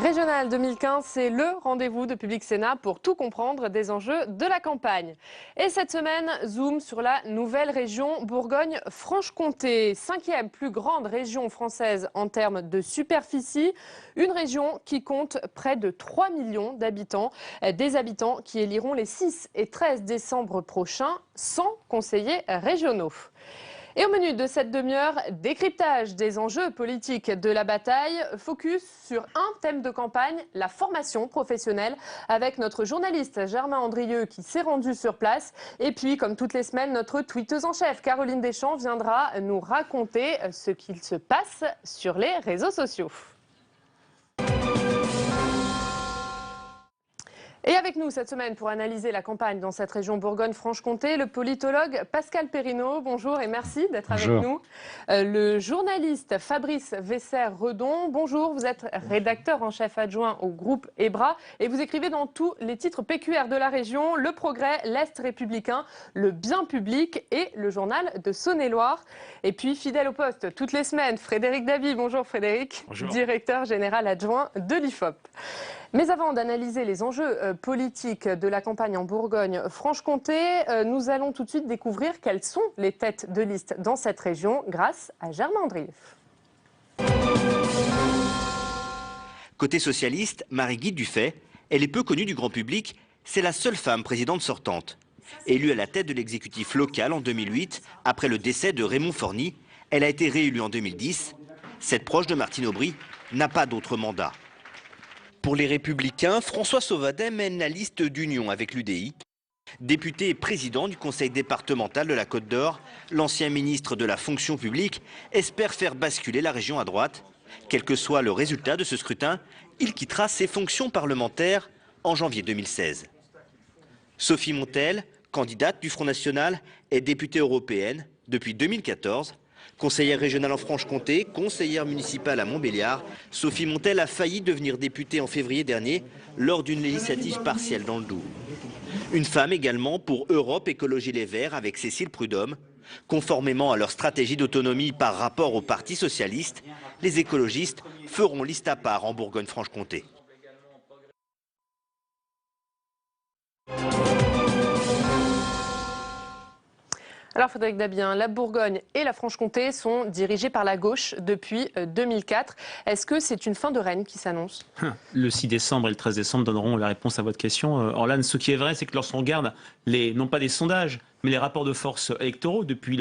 Régional 2015, c'est le rendez-vous de Public Sénat pour tout comprendre des enjeux de la campagne. Et cette semaine, zoom sur la nouvelle région Bourgogne-Franche-Comté, 5e plus grande région française en termes de superficie, une région qui compte près de 3 millions d'habitants, des habitants qui éliront les 6 et 13 décembre prochains 100 conseillers régionaux. Et au menu de cette demi-heure, décryptage des enjeux politiques de la bataille, focus sur un thème de campagne, la formation professionnelle, avec notre journaliste Germain Andrieux qui s'est rendu sur place. Et puis, comme toutes les semaines, notre tweeteuse en chef, Caroline Deschamps, viendra nous raconter ce qu'il se passe sur les réseaux sociaux. Et avec nous cette semaine pour analyser la campagne dans cette région Bourgogne-Franche-Comté, le politologue Pascal Perrineau. Bonjour et merci d'être avec nous. Le journaliste Fabrice Vesser-Redon. Bonjour, vous êtes rédacteur en chef adjoint au groupe EBRA et vous écrivez dans tous les titres PQR de la région, Le Progrès, l'Est républicain, Le Bien public et le journal de Saône-et-Loire. Et puis fidèle au poste toutes les semaines, Frédéric Davy. Bonjour Frédéric, bonjour. Directeur général adjoint de l'IFOP. Mais avant d'analyser les enjeux politiques de la campagne en Bourgogne-Franche-Comté, nous allons tout de suite découvrir quelles sont les têtes de liste dans cette région grâce à Germain Andrieux. Côté socialiste, Marie-Guy Dufay, elle est peu connue du grand public, c'est la seule femme présidente sortante. Élue à la tête de l'exécutif local en 2008, après le décès de Raymond Forny, elle a été réélue en 2010. Cette proche de Martine Aubry n'a pas d'autre mandat. Pour les Républicains, François Sauvadet mène la liste d'union avec l'UDI. Député et président du conseil départemental de la Côte d'Or, l'ancien ministre de la fonction publique espère faire basculer la région à droite. Quel que soit le résultat de ce scrutin, il quittera ses fonctions parlementaires en janvier 2016. Sophie Montel, candidate du Front National, est députée européenne depuis 2014. Conseillère régionale en Franche-Comté, conseillère municipale à Montbéliard, Sophie Montel a failli devenir députée en février dernier lors d'une législative partielle dans le Doubs. Une femme également pour Europe Écologie Les Verts avec Cécile Prudhomme. Conformément à leur stratégie d'autonomie par rapport au Parti socialiste, les écologistes feront liste à part en Bourgogne-Franche-Comté. Alors Frédéric Dabien, la Bourgogne et la Franche-Comté sont dirigées par la gauche depuis 2004. Est-ce que c'est une fin de règne qui s'annonce? Le 6 décembre et le 13 décembre donneront la réponse à votre question. Orlane, ce qui est vrai, c'est que lorsqu'on regarde, non pas des sondages, mais les rapports de force électoraux depuis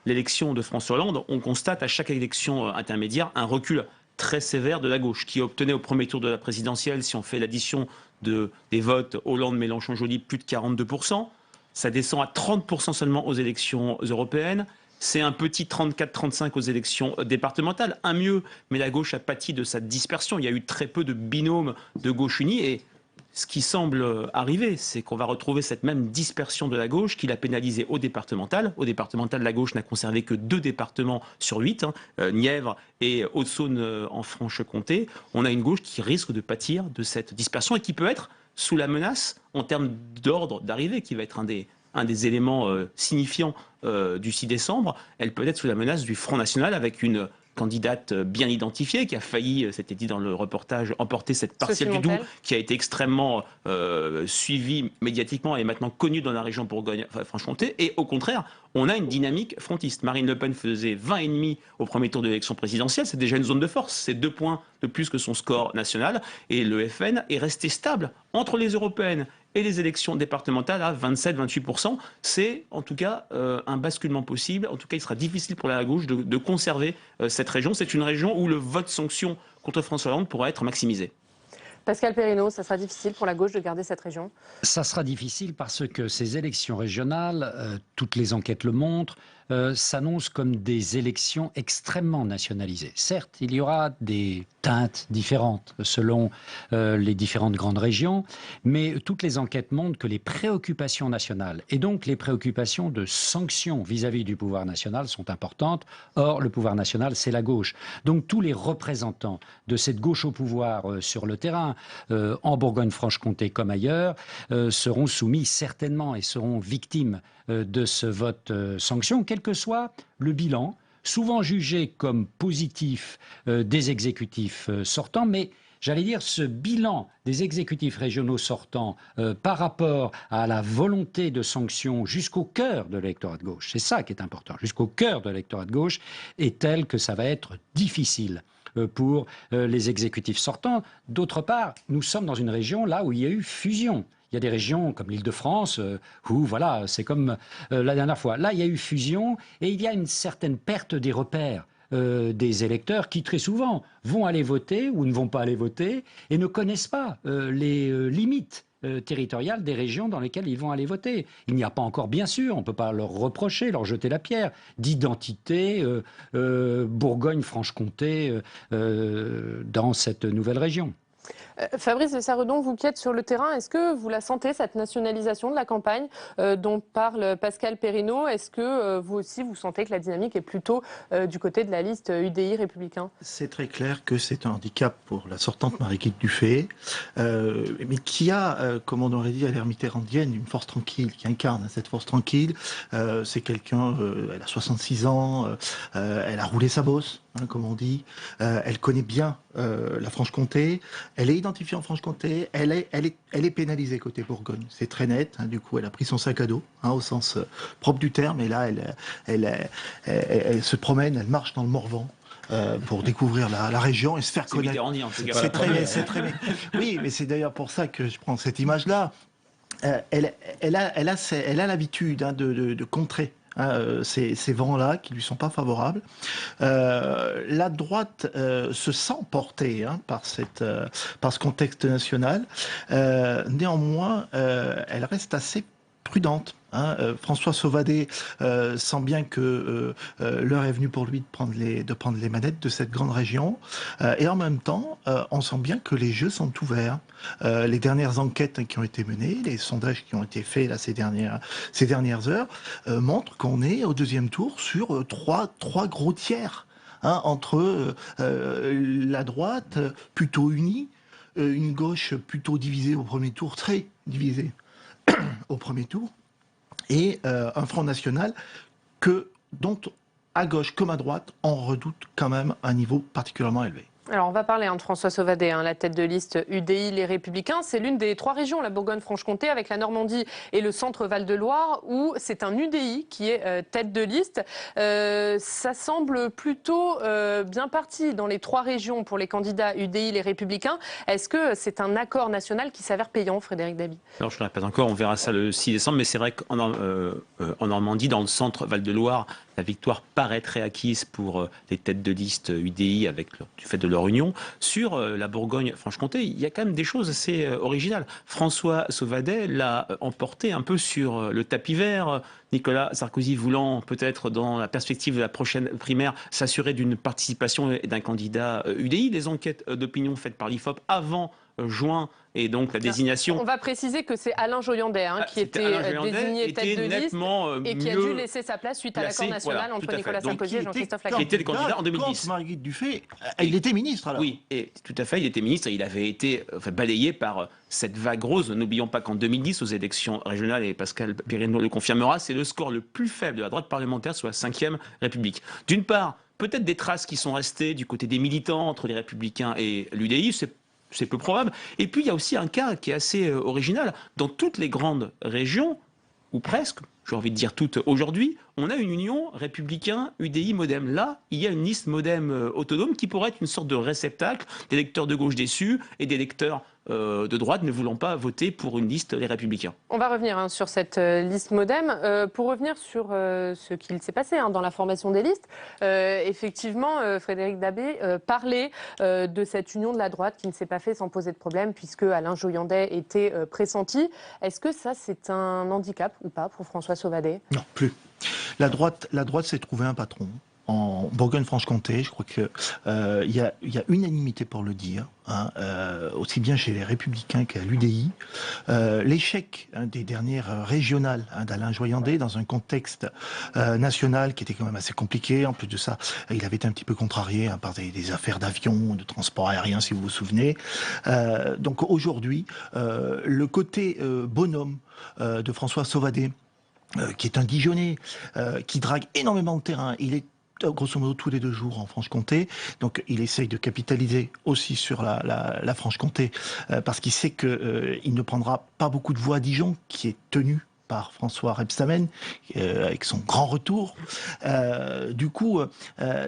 l'élection de François Hollande, on constate à chaque élection intermédiaire un recul très sévère de la gauche, qui obtenait au premier tour de la présidentielle, si on fait l'addition des votes Hollande-Mélenchon-Joly, plus de 42%. Ça descend à 30% seulement aux élections européennes. C'est un petit 34-35 aux élections départementales. Un mieux, mais la gauche a pâti de sa dispersion. Il y a eu très peu de binômes de gauche unie. Et ce qui semble arriver, c'est qu'on va retrouver cette même dispersion de la gauche qui l'a pénalisée au départemental. Au départemental, la gauche n'a conservé que 2 départements sur 8, Nièvre et Haute-Saône en Franche-Comté. On a une gauche qui risque de pâtir de cette dispersion et qui peut être sous la menace, en termes d'ordre d'arrivée, qui va être un des éléments signifiants du 6 décembre, elle peut être sous la menace du Front National avec une candidate bien identifiée, qui a failli, c'était dit dans le reportage, emporter cette partielle du Doubs, qui a été extrêmement suivie médiatiquement et maintenant connue dans la région Bourgogne-Franche-Comté. Et au contraire, on a une dynamique frontiste. Marine Le Pen faisait 20,5 au premier tour de l'élection présidentielle. C'est déjà une zone de force. C'est 2 points de plus que son score national. Et le FN est resté stable entre les européennes et les élections départementales à 27-28%. C'est en tout cas un basculement possible. En tout cas, il sera difficile pour la gauche de conserver cette région. C'est une région où le vote sanction contre François Hollande pourra être maximisé. Pascal Perrineau, ça sera difficile pour la gauche de garder cette région? Ça sera difficile parce que ces élections régionales, toutes les enquêtes le montrent, s'annoncent comme des élections extrêmement nationalisées. Certes, il y aura des teintes différentes selon les différentes grandes régions, mais toutes les enquêtes montrent que les préoccupations nationales et donc les préoccupations de sanctions vis-à-vis du pouvoir national sont importantes. Or, le pouvoir national, c'est la gauche. Donc tous les représentants de cette gauche au pouvoir sur le terrain, en Bourgogne-Franche-Comté comme ailleurs, seront soumis certainement et seront victimes de ce vote sanction, quel que soit le bilan, souvent jugé comme positif des exécutifs sortants, mais j'allais dire, ce bilan des exécutifs régionaux sortants par rapport à la volonté de sanction jusqu'au cœur de l'électorat de gauche, c'est ça qui est important, jusqu'au cœur de l'électorat de gauche, est tel que ça va être difficile pour les exécutifs sortants. D'autre part, nous sommes dans une région là où il y a eu fusion. Il y a des régions comme l'Île-de-France où, voilà, c'est comme la dernière fois. Là, il y a eu fusion et il y a une certaine perte des repères des électeurs qui, très souvent, vont aller voter ou ne vont pas aller voter et ne connaissent pas les limites territoriales des régions dans lesquelles ils vont aller voter. Il n'y a pas encore, bien sûr, on ne peut pas leur reprocher, leur jeter la pierre, d'identité Bourgogne-Franche-Comté dans cette nouvelle région. Fabrice de Sarredon, vous qui êtes sur le terrain, est-ce que vous la sentez, cette nationalisation de la campagne dont parle Pascal Perrineau? Est-ce que vous aussi, vous sentez que la dynamique est plutôt du côté de la liste UDI républicain? C'est très clair que c'est un handicap pour la sortante Marie-Guilde Dufay, mais qui a, comme on aurait dit à l'ère mitterrandienne, une force tranquille, qui incarne cette force tranquille. C'est quelqu'un, elle a 66 ans, elle a roulé sa bosse, hein, comme on dit, elle connaît bien la Franche-Comté, elle est identifiée en Franche-Comté, elle est pénalisée côté Bourgogne, c'est très net, hein, du coup elle a pris son sac à dos, hein, au sens propre du terme, et là elle se promène, elle marche dans le Morvan. Pour découvrir la région et se faire connaître. C'est très bien. Oui, mais c'est d'ailleurs pour ça que je prends cette image-là. Elle a l'habitude, hein, de contrer, hein, ces vents-là qui lui sont pas favorables. La droite se sent portée, hein, par ce contexte national. Néanmoins, elle reste assez prudente. Hein, François Sauvadet sent bien que l'heure est venue pour lui de prendre les manettes de cette grande région. Et en même temps, on sent bien que les jeux sont ouverts. Les dernières enquêtes qui ont été menées, les sondages qui ont été faits là, ces dernières heures, montrent qu'on est au deuxième tour sur trois gros tiers, hein, entre la droite plutôt unie, une gauche plutôt divisée au premier tour, très divisée au premier tour, et un Front National dont, à gauche comme à droite, on redoute quand même un niveau particulièrement élevé. Alors on va parler de François Sauvadet, la tête de liste UDI Les Républicains. C'est l'une des trois régions, la Bourgogne-Franche-Comté, avec la Normandie et le centre Val-de-Loire, où c'est un UDI qui est tête de liste. Ça semble plutôt bien parti dans les trois régions pour les candidats UDI Les Républicains. Est-ce que c'est un accord national qui s'avère payant, Frédéric Dabi? Alors je ne répète encore, on verra ça le 6 décembre, mais c'est vrai qu'en Normandie, dans le centre Val-de-Loire, la victoire paraît très acquise pour les têtes de liste UDI du fait de leur union. Sur la Bourgogne-Franche-Comté, il y a quand même des choses assez originales. François Sauvadet l'a emporté un peu sur le tapis vert. Nicolas Sarkozy voulant peut-être, dans la perspective de la prochaine primaire, s'assurer d'une participation et d'un candidat UDI. Les enquêtes d'opinion faites par l'IFOP avant juin et donc la désignation. On va préciser que c'est Alain Joyandet qui était désigné tête de liste et qui a dû laisser sa place suite à l'accord national entre Nicolas Sarkozy et Jean-Christophe Lagarde. Qui était le candidat en 2010. Marie-Guilde Dufay, il était ministre alors. Oui, et tout à fait, il était ministre et il avait été balayé par cette vague rose. N'oublions pas qu'en 2010, aux élections régionales, et Pascal Perrineau le confirmera, c'est le score le plus faible de la droite parlementaire sous la 5e République. D'une part, peut-être des traces qui sont restées du côté des militants entre les Républicains et l'UDI, c'est peu probable. Et puis, il y a aussi un cas qui est assez original. Dans toutes les grandes régions, ou presque, j'ai envie de dire toutes aujourd'hui, on a une union républicain UDI Modem. Là, il y a une liste Modem autonome qui pourrait être une sorte de réceptacle d'électeurs de gauche déçus et d'électeurs de droite ne voulant pas voter pour une liste Les Républicains. On va revenir sur cette liste Modem. Pour revenir sur ce qu'il s'est passé dans la formation des listes, effectivement, Frédéric Dabé parlait de cette union de la droite qui ne s'est pas fait sans poser de problème puisque Alain Joyandet était pressenti. Est-ce que ça, c'est un handicap ou pas pour François Sauvadet? Non, plus. La droite s'est trouvé un patron. En Bourgogne-Franche-Comté, je crois que y a unanimité pour le dire, hein, aussi bien chez les Républicains qu'à l'UDI. L'échec des dernières régionales d'Alain Joyandet dans un contexte national qui était quand même assez compliqué. En plus de ça, il avait été un petit peu contrarié par des affaires d'avion, de transport aérien, si vous vous souvenez. Donc aujourd'hui, le côté bonhomme de François Sauvadet, qui est un Dijonais, qui drague énormément de terrain. Il est grosso modo tous les 2 jours en Franche-Comté. Donc il essaye de capitaliser aussi sur la Franche-Comté parce qu'il sait qu'il ne prendra pas beaucoup de voix à Dijon, qui est tenu par François Rebsamen, avec son grand retour.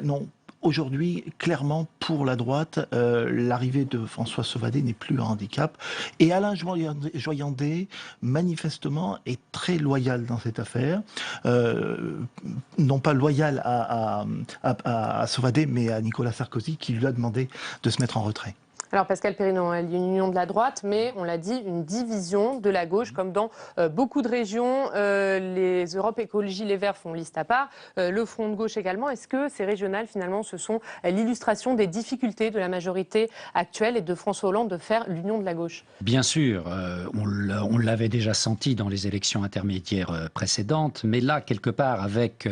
Non. Aujourd'hui, clairement, pour la droite, l'arrivée de François Sauvadet n'est plus un handicap. Et Alain Joyandet, manifestement, est très loyal dans cette affaire. Non pas loyal à Sauvadet, mais à Nicolas Sarkozy, qui lui a demandé de se mettre en retrait. Alors Pascal Perrineau, il y a une union de la droite, mais on l'a dit, une division de la gauche, comme dans beaucoup de régions. Les Europe Écologie Les Verts font liste à part, le Front de gauche également. Est-ce que ces régionales, finalement, ce sont l'illustration des difficultés de la majorité actuelle et de François Hollande de faire l'union de la gauche? Bien sûr, on l'avait déjà senti dans les élections intermédiaires précédentes, mais là, quelque part, avec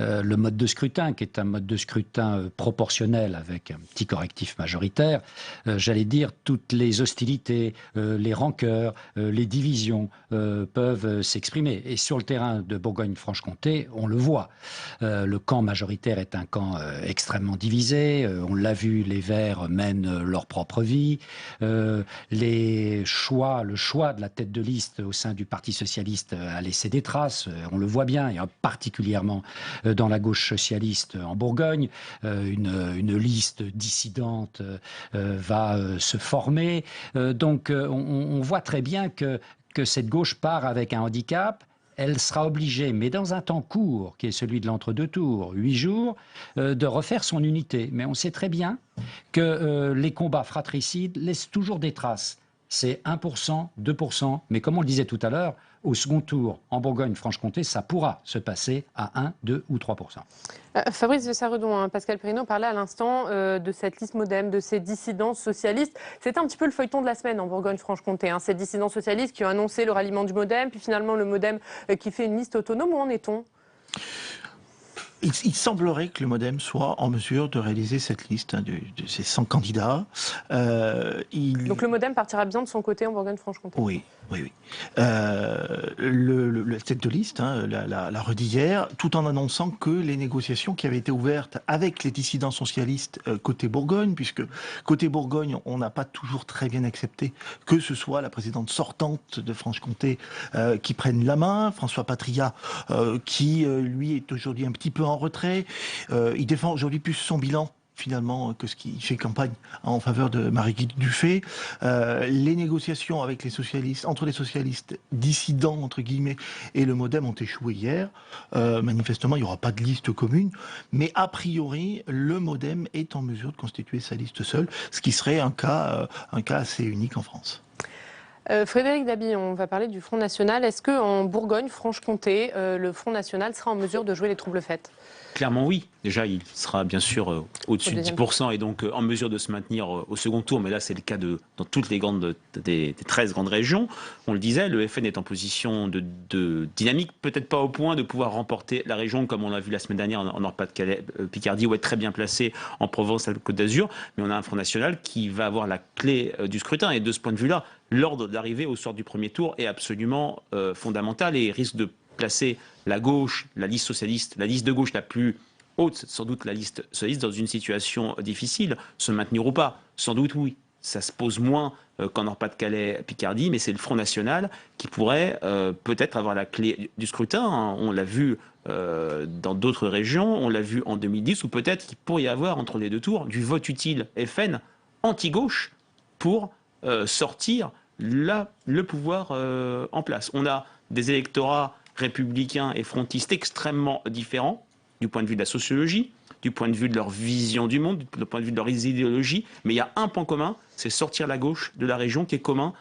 le mode de scrutin, qui est un mode de scrutin proportionnel avec un petit correctif majoritaire, j'allais dire, toutes les hostilités, les rancœurs, les divisions peuvent s'exprimer. Et sur le terrain de Bourgogne-Franche-Comté, on le voit. Le camp majoritaire est un camp extrêmement divisé. On l'a vu, les Verts mènent leur propre vie. Le choix de la tête de liste au sein du Parti socialiste a laissé des traces. On le voit bien, et particulièrement dans la gauche socialiste en Bourgogne. Une liste dissidente va se former. Donc on voit très bien que cette gauche part avec un handicap. Elle sera obligée, mais dans un temps court, qui est celui de l'entre-deux tours, 8 jours, de refaire son unité. Mais on sait très bien que les combats fratricides laissent toujours des traces. C'est 1%, 2%, mais comme on le disait tout à l'heure, au second tour, en Bourgogne-Franche-Comté, ça pourra se passer à 1, 2 ou 3%. Fabrice de Sarredon, Pascal Perrineau parlait à l'instant de cette liste MoDem, de ces dissidents socialistes. C'était un petit peu le feuilleton de la semaine en Bourgogne-Franche-Comté. Ces dissidents socialistes qui ont annoncé le ralliement du MoDem, puis finalement le MoDem qui fait une liste autonome. Où en est-on ? Il semblerait que le MoDem soit en mesure de réaliser cette liste de ces 100 candidats. Donc le MoDem partira bien de son côté en Bourgogne-Franche-Comté. Oui. La tête de liste l'a redit hier, tout en annonçant que les négociations qui avaient été ouvertes avec les dissidents socialistes côté Bourgogne, puisque côté Bourgogne, on n'a pas toujours très bien accepté que ce soit la présidente sortante de Franche-Comté qui prenne la main, François Patria, qui lui est aujourd'hui un petit peu en retrait. Il défend aujourd'hui plus son bilan finalement que ce qui fait campagne en faveur de Marie-Guy Dufay. Les négociations avec les socialistes, entre les socialistes dissidents entre guillemets et le MoDem ont échoué hier. Manifestement, il n'y aura pas de liste commune, mais a priori, le MoDem est en mesure de constituer sa liste seul, ce qui serait un cas assez unique en France. Frédéric Dabi, on va parler du Front National. Est-ce qu'en Bourgogne-Franche-Comté, le Front National sera en mesure de jouer les troubles faits ? Clairement oui. Déjà, il sera bien sûr au-dessus de 10% et donc en mesure de se maintenir au second tour. Mais là, c'est le cas dans toutes les des 13 grandes régions. On le disait, le FN est en position de dynamique, peut-être pas au point de pouvoir remporter la région comme on l'a vu la semaine dernière en Nord-Pas-de-Calais, Picardie, où être très bien placé en Provence, à la Côte d'Azur. Mais on a un Front National qui va avoir la clé du scrutin. Et de ce point de vue-là, l'ordre d'arrivée au soir du premier tour est absolument fondamental et risque de placer la gauche, la liste socialiste, la liste de gauche la plus haute, sans doute la liste socialiste, dans une situation difficile. Se maintenir ou pas, sans doute oui. Ça se pose moins qu'en Nord-Pas-de-Calais, Picardie, mais c'est le Front National qui pourrait peut-être avoir la clé du scrutin. On l'a vu dans d'autres régions, on l'a vu en 2010, ou peut-être qu'il pourrait y avoir entre les deux tours du vote utile FN anti-gauche pour sortir le pouvoir en place. On a des électorats républicains et frontistes extrêmement différents du point de vue de la sociologie, du point de vue de leur vision du monde, du point de vue de leur idéologie, mais il y a un point commun, c'est sortir la gauche de la région qui est commun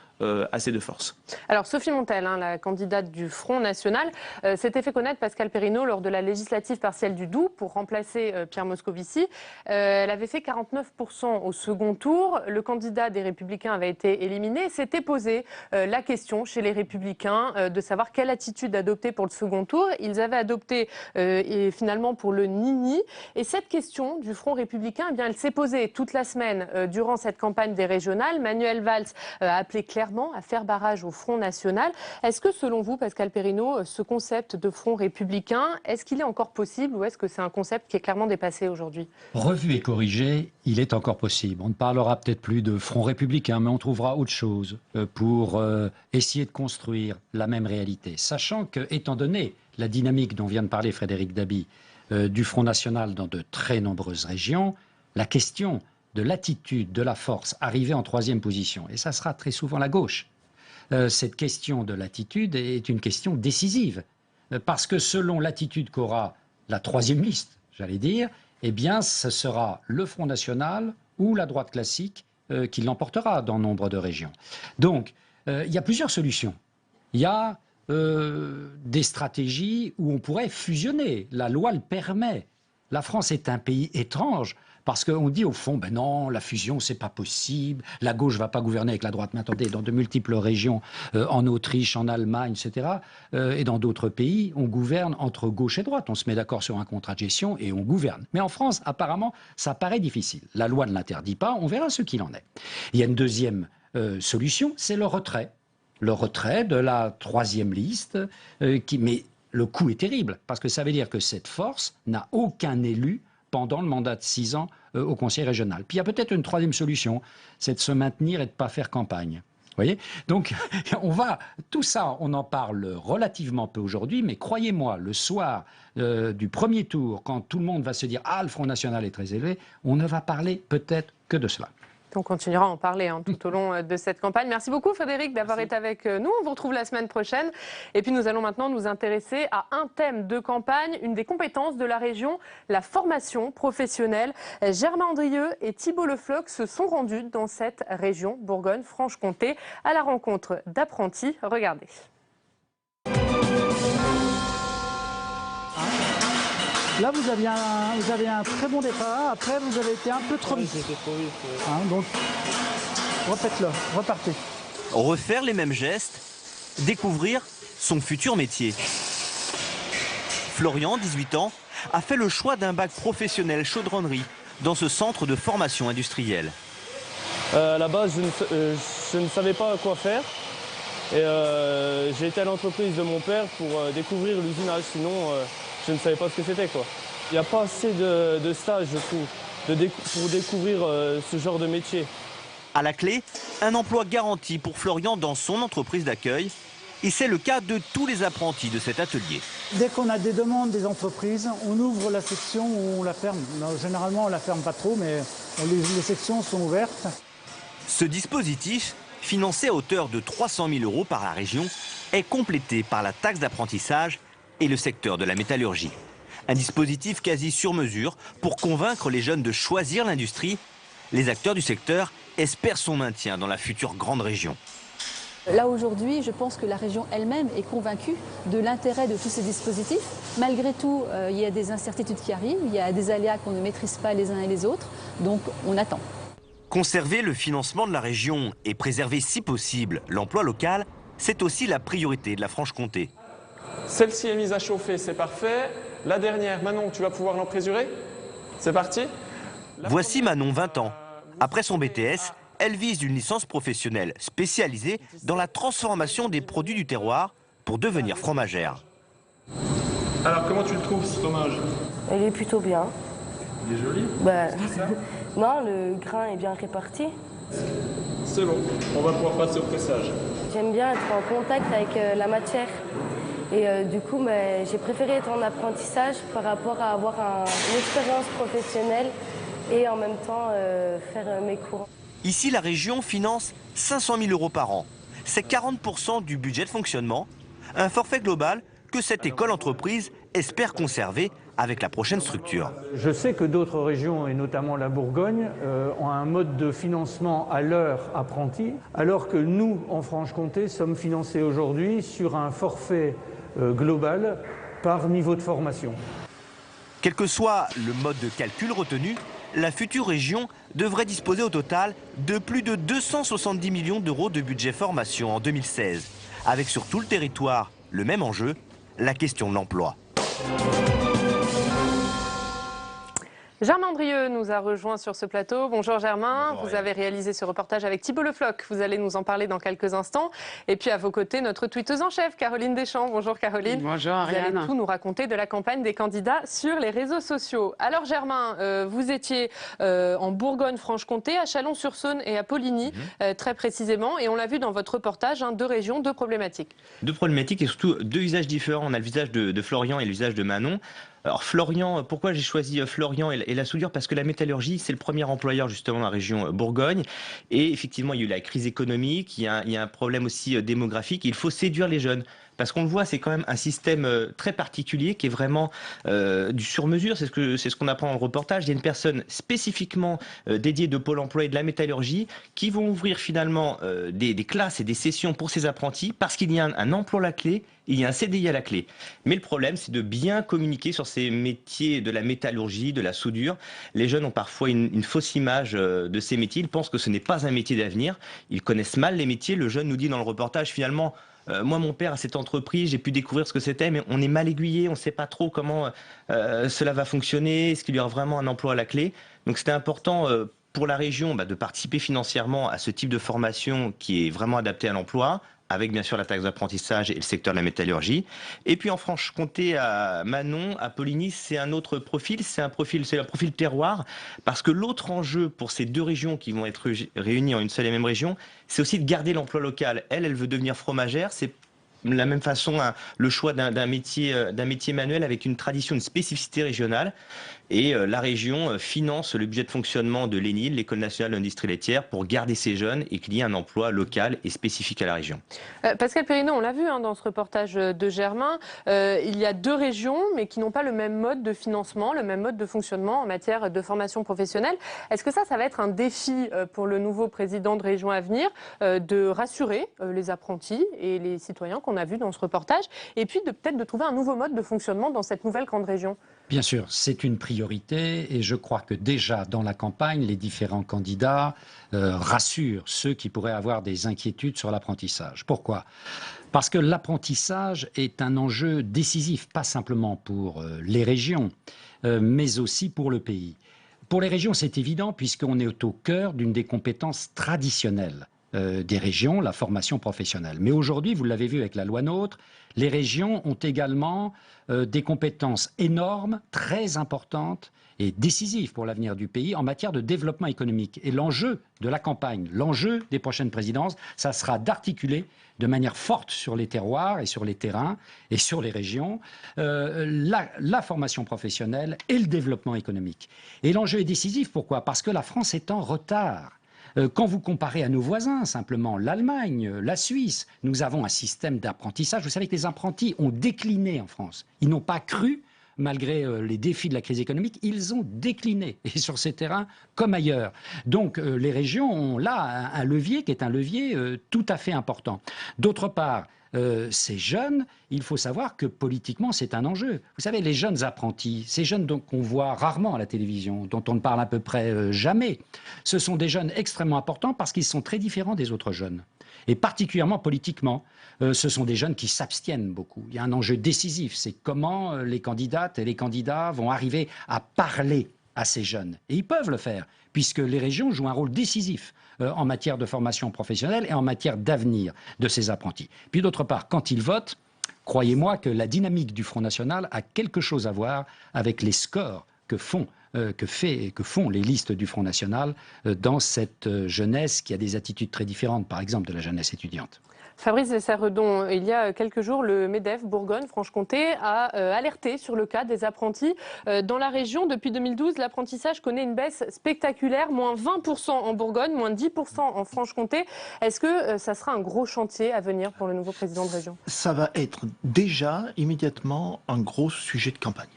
à ces deux forces. Alors Sophie Montel, la candidate du Front National, s'était fait connaître Pascal Perrineau lors de la législative partielle du Doubs pour remplacer Pierre Moscovici. Elle avait fait 49% au second tour. Le candidat des Républicains avait été éliminé. S'était posé la question chez les Républicains de savoir quelle attitude adopter pour le second tour. Ils avaient adopté et finalement pour le nini. Et cette question du Front républicain, eh bien, elle s'est posée toute la semaine durant cette campagne des régionales. Manuel Valls a appelé clairement clairement à faire barrage au Front National. Est-ce que selon vous, Pascal Perrineau, ce concept de front républicain, est-ce qu'il est encore possible ou est-ce que c'est un concept qui est clairement dépassé aujourd'hui? Revu et corrigé, il est encore possible. On ne parlera peut-être plus de front républicain, mais on trouvera autre chose pour essayer de construire la même réalité. Sachant que, étant donné la dynamique dont vient de parler Frédéric Dabi du Front National dans de très nombreuses régions, la question de l'attitude de la force arrivée en troisième position, et ça sera très souvent la gauche, cette question de l'attitude est une question décisive. Parce que selon l'attitude qu'aura la troisième liste, j'allais dire, eh bien, ce sera le Front National ou la droite classique qui l'emportera dans nombre de régions. Donc, il y a plusieurs solutions. Il y a des stratégies où on pourrait fusionner. La loi le permet. La France est un pays étrange parce qu'on dit au fond, ben non, la fusion, c'est pas possible. La gauche va pas gouverner avec la droite. Mais attendez, dans de multiples régions, en Autriche, en Allemagne, etc., et dans d'autres pays, on gouverne entre gauche et droite. On se met d'accord sur un contrat de gestion et on gouverne. Mais en France, apparemment, ça paraît difficile. La loi ne l'interdit pas. On verra ce qu'il en est. Il y a une deuxième solution, c'est le retrait. Le retrait de la troisième liste, mais le coût est terrible, parce que ça veut dire que cette force n'a aucun élu pendant le mandat de 6 ans au Conseil régional. Puis il y a peut-être une troisième solution, c'est de se maintenir et de ne pas faire campagne. Vous voyez ? Donc, tout ça, on en parle relativement peu aujourd'hui, mais croyez-moi, le soir du premier tour, quand tout le monde va se dire « Ah, le Front National est très élevé », on ne va parler peut-être que de cela. On continuera à en parler tout au long de cette campagne. Merci beaucoup Frédéric d'avoir été avec nous. On vous retrouve la semaine prochaine. Et puis nous allons maintenant nous intéresser à un thème de campagne, une des compétences de la région, la formation professionnelle. Germain Andrieux et Thibault Le Floch se sont rendus dans cette région, Bourgogne-Franche-Comté, à la rencontre d'apprentis. Regardez. Là, vous avez un très bon départ. Après, vous avez été un peu trop vite. Donc, refaites-le, repartez. Refaire les mêmes gestes, découvrir son futur métier. Florian, 18 ans, a fait le choix d'un bac professionnel chaudronnerie dans ce centre de formation industrielle. À la base, je ne savais pas quoi faire. Et j'ai été à l'entreprise de mon père pour découvrir l'usinage. Sinon, je ne savais pas ce que c'était, quoi. Il n'y a pas assez de stages, je trouve, pour découvrir ce genre de métier. À la clé, un emploi garanti pour Florian dans son entreprise d'accueil. Et c'est le cas de tous les apprentis de cet atelier. Dès qu'on a des demandes des entreprises, on ouvre la section ou on la ferme. Non, généralement, on ne la ferme pas trop, mais les sections sont ouvertes. Ce dispositif, financé à hauteur de 300 000 € par la région, est complété par la taxe d'apprentissage et le secteur de la métallurgie. Un dispositif quasi sur mesure pour convaincre les jeunes de choisir l'industrie. Les acteurs du secteur espèrent son maintien dans la future grande région. Là aujourd'hui, je pense que la région elle-même est convaincue de l'intérêt de tous ces dispositifs. Malgré tout, il y a des incertitudes qui arrivent, il y a des aléas qu'on ne maîtrise pas les uns et les autres, donc on attend. Conserver le financement de la région et préserver si possible l'emploi local, c'est aussi la priorité de la Franche-Comté. Celle-ci est mise à chauffer, c'est parfait. La dernière, Manon, tu vas pouvoir l'emprésurer. C'est parti. Voici Manon, 20 ans. Après son BTS, elle vise une licence professionnelle spécialisée dans la transformation des produits du terroir pour devenir fromagère. Alors, comment tu le trouves, ce fromage? Il est plutôt bien. Il est joli. Non, le grain est bien réparti. C'est bon, on va pouvoir passer au pressage. J'aime bien être en contact avec la matière. Et du coup, j'ai préféré être en apprentissage par rapport à avoir une expérience professionnelle et en même temps faire mes cours. Ici, la région finance 500 000 € par an. C'est 40% du budget de fonctionnement, un forfait global que cette école-entreprise espère conserver avec la prochaine structure. Je sais que d'autres régions, et notamment la Bourgogne, ont un mode de financement à l'heure apprenti, alors que nous, en Franche-Comté, sommes financés aujourd'hui sur un forfait global par niveau de formation. Quel que soit le mode de calcul retenu, la future région devrait disposer au total de plus de 270 millions € de budget formation en 2016, avec sur tout le territoire le même enjeu, la question de l'emploi. Germain Drieux nous a rejoint sur ce plateau. Bonjour Germain, vous avez réalisé ce reportage avec Thibault Le Floch. Vous allez nous en parler dans quelques instants. Et puis à vos côtés, notre tweeteuse en chef, Caroline Deschamps. Bonjour Caroline. Bonjour Ariane. Vous allez tout nous raconter de la campagne des candidats sur les réseaux sociaux. Alors Germain, vous étiez en Bourgogne-Franche-Comté, à Chalon-sur-Saône et à Poligny, très précisément. Et on l'a vu dans votre reportage, deux régions, deux problématiques. Deux problématiques et surtout deux visages différents. On a le visage de Florian et le visage de Manon. Alors Florian, pourquoi j'ai choisi Florian et la soudure? Parce que la métallurgie, c'est le premier employeur justement dans la région Bourgogne. Et effectivement, il y a eu la crise économique, il y a un problème aussi démographique. Il faut séduire les jeunes. Parce qu'on le voit, c'est quand même un système très particulier qui est vraiment du sur-mesure. C'est ce qu'on apprend dans le reportage. Il y a une personne spécifiquement dédiée de Pôle emploi et de la métallurgie qui vont ouvrir finalement des classes et des sessions pour ces apprentis parce qu'il y a un emploi à la clé, il y a un CDI à la clé. Mais le problème, c'est de bien communiquer sur ces métiers de la métallurgie, de la soudure. Les jeunes ont parfois une fausse image de ces métiers. Ils pensent que ce n'est pas un métier d'avenir. Ils connaissent mal les métiers. Le jeune nous dit dans le reportage, finalement, moi, mon père a cette entreprise, j'ai pu découvrir ce que c'était, mais on est mal aiguillé, on ne sait pas trop comment cela va fonctionner, est-ce qu'il y aura vraiment un emploi à la clé. Donc c'était important pour la région de participer financièrement à ce type de formation qui est vraiment adapté à l'emploi, avec bien sûr la taxe d'apprentissage et le secteur de la métallurgie. Et puis en Franche-Comté, à Manon, à Poligny, c'est un autre profil, c'est le profil terroir, parce que l'autre enjeu pour ces deux régions qui vont être réunies en une seule et même région, c'est aussi de garder l'emploi local. Elle veut devenir fromagère, c'est de la même façon le choix d'un métier manuel avec une tradition, une spécificité régionale. Et la région finance le budget de fonctionnement de l'ENIL, l'École nationale d'industrie laitière, pour garder ces jeunes et qu'il y ait un emploi local et spécifique à la région. Pascal Perrineau, on l'a vu dans ce reportage de Germain, il y a deux régions mais qui n'ont pas le même mode de financement, le même mode de fonctionnement en matière de formation professionnelle. Est-ce que ça va être un défi pour le nouveau président de région à venir de rassurer les apprentis et les citoyens qu'on a vus dans ce reportage et puis peut-être de trouver un nouveau mode de fonctionnement dans cette nouvelle grande région? Bien sûr, c'est une priorité et je crois que déjà dans la campagne, les différents candidats rassurent ceux qui pourraient avoir des inquiétudes sur l'apprentissage. Pourquoi ? Parce que l'apprentissage est un enjeu décisif, pas simplement pour les régions, mais aussi pour le pays. Pour les régions, c'est évident puisqu'on est au cœur d'une des compétences traditionnelles des régions, la formation professionnelle. Mais aujourd'hui, vous l'avez vu avec la loi NOTRe, les régions ont également des compétences énormes, très importantes et décisives pour l'avenir du pays en matière de développement économique. Et l'enjeu de la campagne, l'enjeu des prochaines présidences, ça sera d'articuler de manière forte sur les terroirs et sur les terrains et sur les régions la formation professionnelle et le développement économique. Et l'enjeu est décisif, pourquoi ? Parce que la France est en retard. Quand vous comparez à nos voisins, simplement l'Allemagne, la Suisse, nous avons un système d'apprentissage. Vous savez que les apprentis ont décliné en France. Ils n'ont pas cru, malgré les défis de la crise économique, ils ont décliné, et sur ces terrains comme ailleurs. Donc les régions ont là un levier qui est un levier tout à fait important. D'autre part, ces jeunes, il faut savoir que politiquement, c'est un enjeu. Vous savez, les jeunes apprentis, ces jeunes qu'on voit rarement à la télévision, dont on ne parle à peu près jamais, ce sont des jeunes extrêmement importants parce qu'ils sont très différents des autres jeunes. Et particulièrement politiquement, ce sont des jeunes qui s'abstiennent beaucoup. Il y a un enjeu décisif, c'est comment les candidates et les candidats vont arriver à parler à ces jeunes. Et ils peuvent le faire, puisque les régions jouent un rôle décisif en matière de formation professionnelle et en matière d'avenir de ces apprentis. Puis d'autre part, quand ils votent, croyez-moi que la dynamique du Front National a quelque chose à voir avec les scores que font les listes du Front National dans cette jeunesse qui a des attitudes très différentes, par exemple de la jeunesse étudiante. Fabrice Dessert-Redon, il y a quelques jours, le MEDEF Bourgogne-Franche-Comté a alerté sur le cas des apprentis. Dans la région, depuis 2012, l'apprentissage connaît une baisse spectaculaire, moins 20% en Bourgogne, moins 10% en Franche-Comté. Est-ce que ça sera un gros chantier à venir pour le nouveau président de région? Ça va être déjà immédiatement un gros sujet de campagne.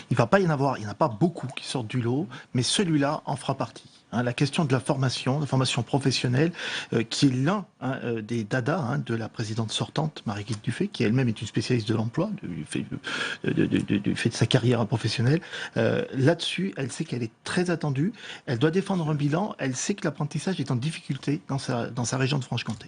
Il ne va pas y en avoir, il n'y en a pas beaucoup qui sortent du lot, mais celui-là en fera partie. La question de la formation professionnelle, qui est l'un des dadas de la présidente sortante, Marie-Guilde Dufay, qui elle-même est une spécialiste de l'emploi, du fait de sa carrière professionnelle. Là-dessus, elle sait qu'elle est très attendue, elle doit défendre un bilan, elle sait que l'apprentissage est en difficulté dans sa région de Franche-Comté.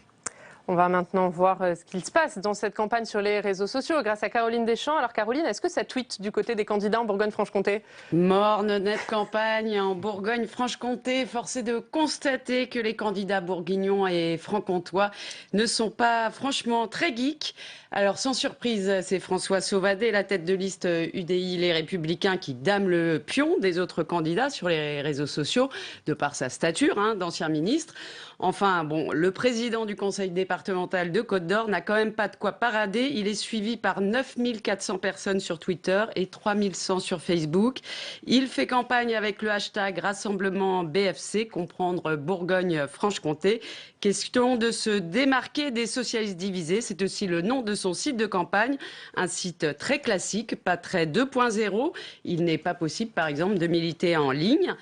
On va maintenant voir ce qu'il se passe dans cette campagne sur les réseaux sociaux grâce à Caroline Deschamps. Alors Caroline, est-ce que ça tweet du côté des candidats en Bourgogne-Franche-Comté? Morne, nette campagne en Bourgogne-Franche-Comté. Force est de constater que les candidats bourguignons et franc-comtois ne sont pas franchement très geeks. Alors sans surprise, c'est François Sauvadet, la tête de liste UDI Les Républicains, qui dame le pion des autres candidats sur les réseaux sociaux, de par sa stature d'ancien ministre. Enfin, bon, le président du conseil départemental de Côte-d'Or n'a quand même pas de quoi parader. Il est suivi par 9400 personnes sur Twitter et 3100 sur Facebook. Il fait campagne avec le hashtag Rassemblement BFC, comprendre Bourgogne-Franche-Comté. Question de se démarquer des socialistes divisés. C'est aussi le nom de son site de campagne. Un site très classique, pas très 2.0. Il n'est pas possible, par exemple, de militer en ligne.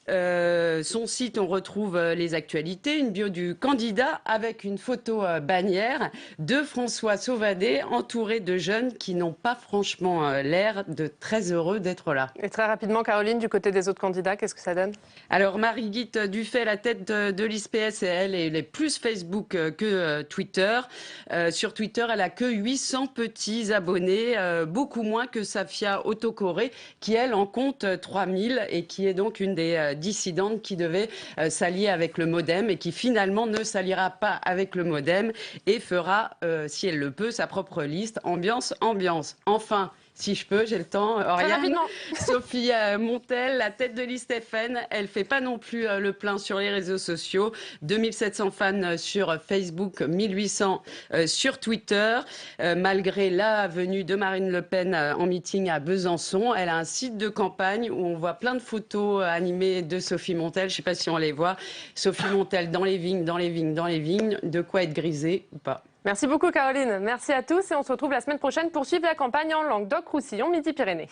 Son site, on retrouve les actualités, une bio du candidat avec une photo bannière de François Sauvadet entouré de jeunes qui n'ont pas franchement l'air de très heureux d'être là. Et très rapidement, Caroline, du côté des autres candidats, qu'est-ce que ça donne? Alors Marie-Guite Dufay, la tête de l'ISPS, elle est plus Facebook que Twitter. Sur Twitter, elle a que 800 petits abonnés, beaucoup moins que Safia Autocoré, qui elle en compte 3000 et qui est donc une des dissidente qui devait s'allier avec le MoDem et qui finalement ne s'alliera pas avec le MoDem et fera, si elle le peut, sa propre liste ambiance. Enfin, si je peux, j'ai le temps. Sophie Montel, la tête de liste FN, elle fait pas non plus le plein sur les réseaux sociaux. 2700 fans sur Facebook, 1800 sur Twitter. Malgré la venue de Marine Le Pen en meeting à Besançon, elle a un site de campagne où on voit plein de photos animées de Sophie Montel. Je sais pas si on les voit. Sophie Montel dans les vignes, de quoi être grisée ou pas. Merci beaucoup Caroline, merci à tous et on se retrouve la semaine prochaine pour suivre la campagne en Languedoc-Roussillon, Midi-Pyrénées.